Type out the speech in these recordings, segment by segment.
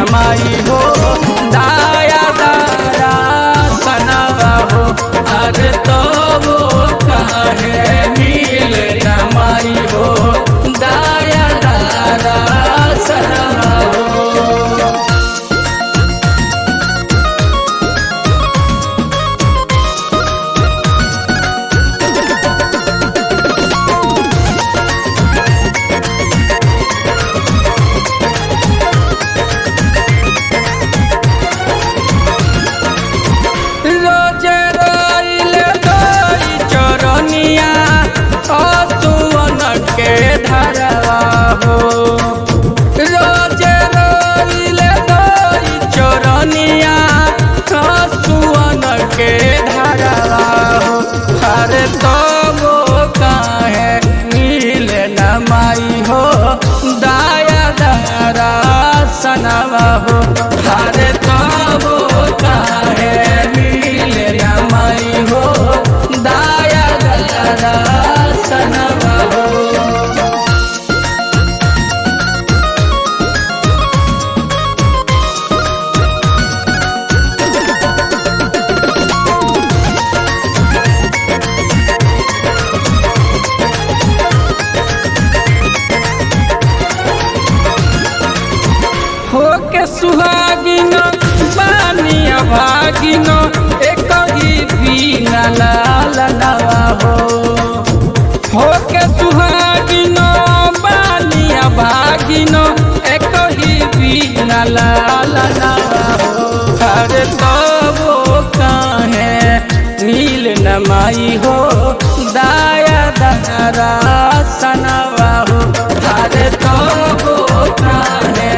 नमाई हो दाया दारा सनवा हो। अरे तो वो काहे मिल नमाई हो दाया दारा सनवा हो। सनवा हो हरे तो वो काहे मिल नमाई हो दाया दारा सनवा हो। होके सुहागिन बानिया भागिन एक ही बीना लाल नवा हो। होके सुहागिन बानिया भागिन एक ही बीना लाल नवा हो। अरे तो वो काहे नील नमाई हो दाया दारा सनवा हो। अरे तो वो काहे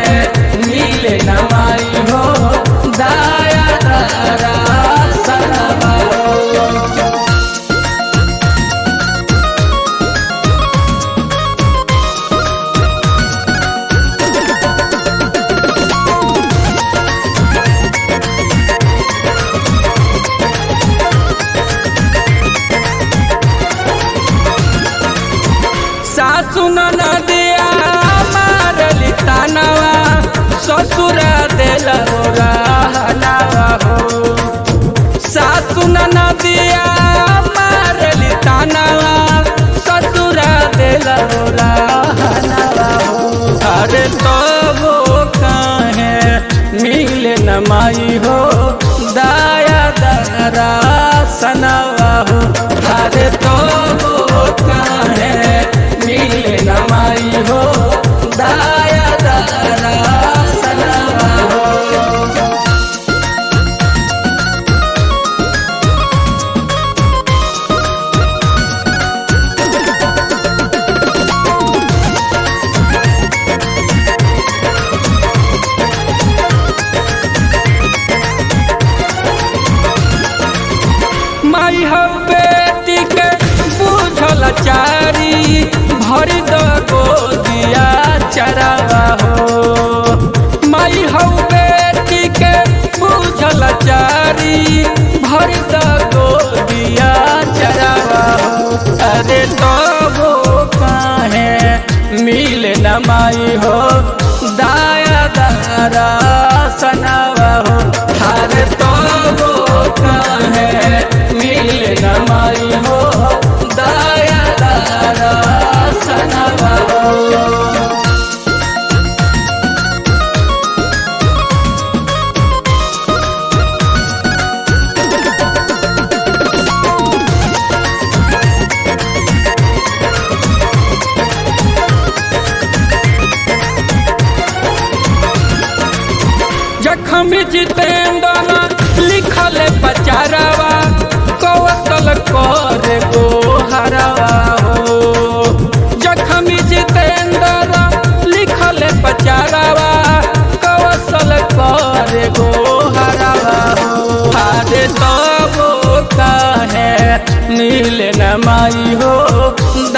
नील नमाई हो दाया दारा सनवा हो। सासु नदिया मारली तानवा ससुर दिल रहनवा हो। सासु नदिया मारली तानवा ससुर दिल रहनवा हो। अरे तो वो काहे मिल नमाई हो दाया दारा सनवा हो। अरे तो वो काहे मिल नमाई हो दाया दारा सनवा हो। माई हो बेटी के बुझल चारी भर दो गोदिया चरावा हो। माई हो बेटी के बुझल चारी भर दो गोदिया चरावा हो। अरे तो वो काहे मिल नमाई हो दाया दारा सनवा हो। अरे तो वो काहे मिल नमाई हो दाया दारा सनवा हो। जखम जितेंद्र लिखल पचारवा कौशल कर गो हरवा हो। जखम जितेंद्र लिखल पचारवा कौशल कर गो हरवा हो। अरे तो वो काहे नील नमाई हो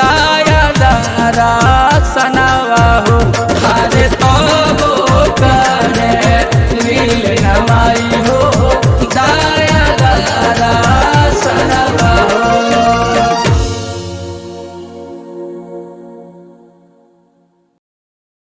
दाया दारा सनवा हो। अरे तो वो काहे नील नमाई हो